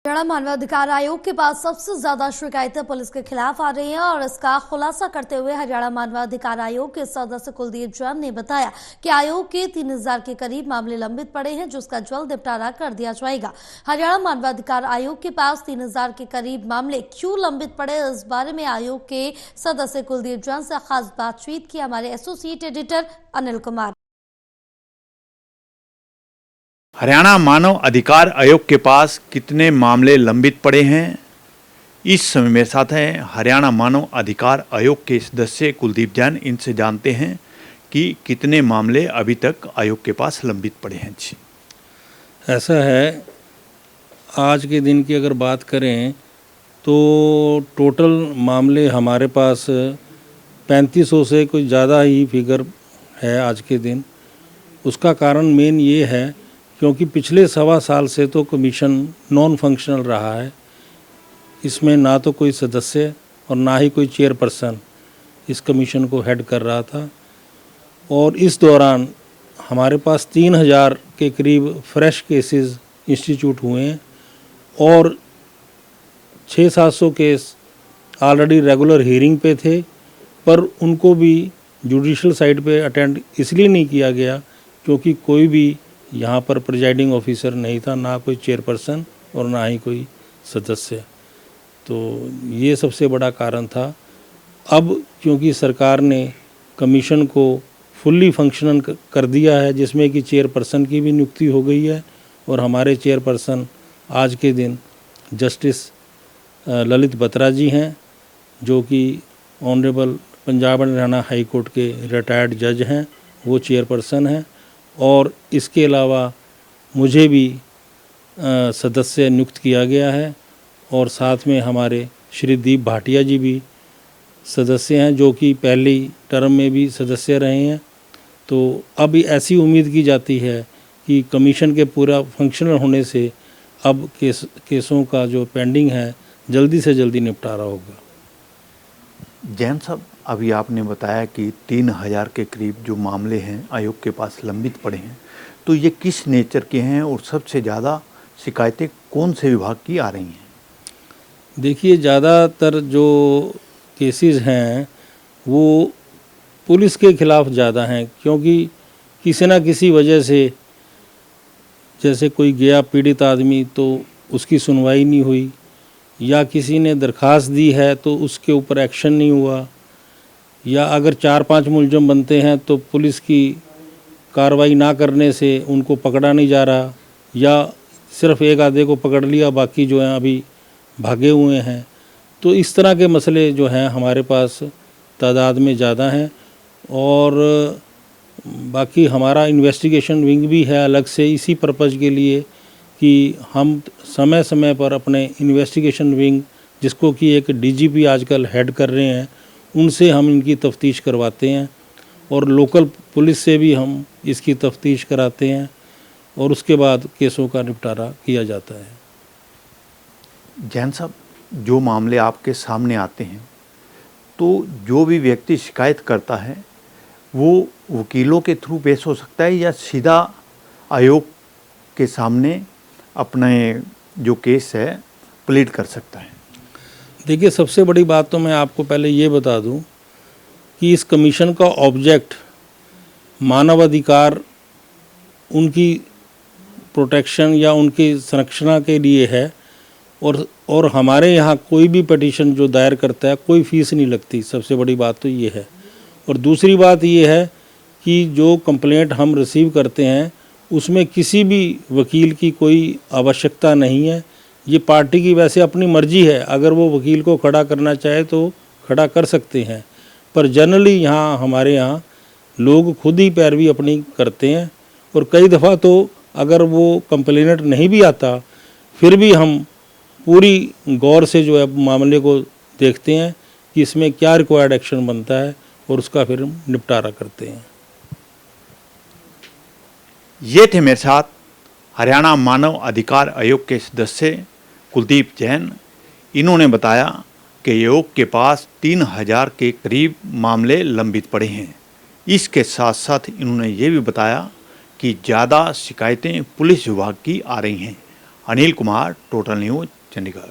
हरियाणा मानवाधिकार आयोग के पास सबसे ज्यादा शिकायतें पुलिस के खिलाफ आ रही हैं और इसका खुलासा करते हुए हरियाणा मानवाधिकार आयोग के सदस्य कुलदीप जैन ने बताया कि आयोग के 3000 के करीब मामले लंबित पड़े हैं, जिसका जल्द निपटारा कर दिया जाएगा। हरियाणा मानवाधिकार आयोग के पास 3000 के करीब मामले क्यों लंबित पड़े, इस बारे में आयोग के सदस्य कुलदीप जैन से खास बातचीत की हमारे एसोसिएट एडिटर अनिल कुमार। हरियाणा मानव अधिकार आयोग के पास कितने मामले लंबित पड़े हैं, इस समय मेरे साथ हैं हरियाणा मानव अधिकार आयोग के सदस्य कुलदीप जैन। इनसे जानते हैं कि कितने मामले अभी तक आयोग के पास लंबित पड़े हैं। जी, ऐसा है, आज के दिन की अगर बात करें तो टोटल मामले हमारे पास 3500 से कुछ ज़्यादा ही फिगर है आज के दिन। उसका कारण मेन ये है क्योंकि पिछले 1.25 साल से तो कमीशन नॉन फंक्शनल रहा है। इसमें ना तो कोई सदस्य और ना ही कोई चेयरपर्सन इस कमीशन को हेड कर रहा था। और इस दौरान हमारे पास 3000 के करीब फ्रेश केसेस इंस्टीट्यूट हुए हैं और 600-700 केस ऑलरेडी रेगुलर हियरिंग पे थे, पर उनको भी जुडिशल साइड पे अटेंड इसलिए नहीं किया गया क्योंकि कोई भी यहाँ पर प्रिजाइडिंग ऑफिसर नहीं था, ना कोई चेयरपर्सन और ना ही कोई सदस्य। तो ये सबसे बड़ा कारण था। अब क्योंकि सरकार ने कमीशन को फुल्ली फंक्शनल कर दिया है, जिसमें कि चेयरपर्सन की भी नियुक्ति हो गई है और हमारे चेयरपर्सन आज के दिन जस्टिस ललित बत्रा जी हैं, जो कि honourable Punjab and Haryana high court के रिटायर्ड जज हैं, वो चेयरपर्सन हैं। और इसके अलावा मुझे भी सदस्य नियुक्त किया गया है और साथ में हमारे श्री दीप भाटिया जी भी सदस्य हैं, जो कि पहली टर्म में भी सदस्य रहे हैं। तो अब ऐसी उम्मीद की जाती है कि कमीशन के पूरा फंक्शनल होने से अब केसों का जो पेंडिंग है जल्दी से जल्दी निपटारा होगा। जैन साहब, अभी आपने बताया कि 3000 के करीब जो मामले हैं आयोग के पास लंबित पड़े हैं, तो ये किस नेचर के हैं और सबसे ज़्यादा शिकायतें कौन से विभाग की आ रही हैं? देखिए, ज़्यादातर जो केसेस हैं वो पुलिस के ख़िलाफ़ ज़्यादा हैं, क्योंकि किसी न किसी वजह से जैसे कोई गया पीड़ित आदमी तो उसकी सुनवाई नहीं हुई, या किसी ने दरख्वास्त दी है तो उसके ऊपर एक्शन नहीं हुआ, या अगर 4-5 मुलजम बनते हैं तो पुलिस की कार्रवाई ना करने से उनको पकड़ा नहीं जा रहा, या सिर्फ एक आधे को पकड़ लिया, बाकी जो हैं अभी भागे हुए हैं। तो इस तरह के मसले जो हैं हमारे पास तादाद में ज़्यादा हैं। और बाकी हमारा इन्वेस्टिगेशन विंग भी है अलग से इसी पर्पज़ के लिए कि हम समय समय पर अपने इन्वेस्टिगेशन विंग, जिसको कि एक डीजीपी आजकल हेड कर रहे हैं, उनसे हम इनकी तफ्तीश करवाते हैं और लोकल पुलिस से भी हम इसकी तफ्तीश कराते हैं और उसके बाद केसों का निपटारा किया जाता है। जैन साहब, जो मामले आपके सामने आते हैं तो जो भी व्यक्ति शिकायत करता है वो वकीलों के थ्रू पेश हो सकता है या सीधा आयोग के सामने अपने जो केस है प्लीड कर सकता है? देखिए, सबसे बड़ी बात तो मैं आपको पहले ये बता दूं कि इस कमीशन का ऑब्जेक्ट मानवाधिकार, उनकी प्रोटेक्शन या उनकी संरक्षण के लिए है। और हमारे यहाँ कोई भी पिटीशन जो दायर करता है कोई फ़ीस नहीं लगती, सबसे बड़ी बात तो ये है। और दूसरी बात ये है कि जो कंप्लेंट हम रिसीव करते हैं उसमें किसी भी वकील की कोई आवश्यकता नहीं है। ये पार्टी की वैसे अपनी मर्जी है, अगर वो वकील को खड़ा करना चाहे तो खड़ा कर सकते हैं, पर जनरली यहाँ हमारे यहाँ लोग खुद ही पैरवी अपनी करते हैं। और कई दफ़ा तो अगर वो कंप्लेनेंट नहीं भी आता फिर भी हम पूरी गौर से जो है मामले को देखते हैं कि इसमें क्या रिक्वायर्ड एक्शन बनता है और उसका फिर हम निपटारा करते हैं। ये थे मेरे साथ हरियाणा मानव अधिकार आयोग के सदस्य कुलदीप जैन। इन्होंने बताया कि आयोग के पास 3000 के करीब मामले लंबित पड़े हैं। इसके साथ साथ इन्होंने ये भी बताया कि ज़्यादा शिकायतें पुलिस विभाग की आ रही हैं। Anil Kumar, total news, Chandigarh.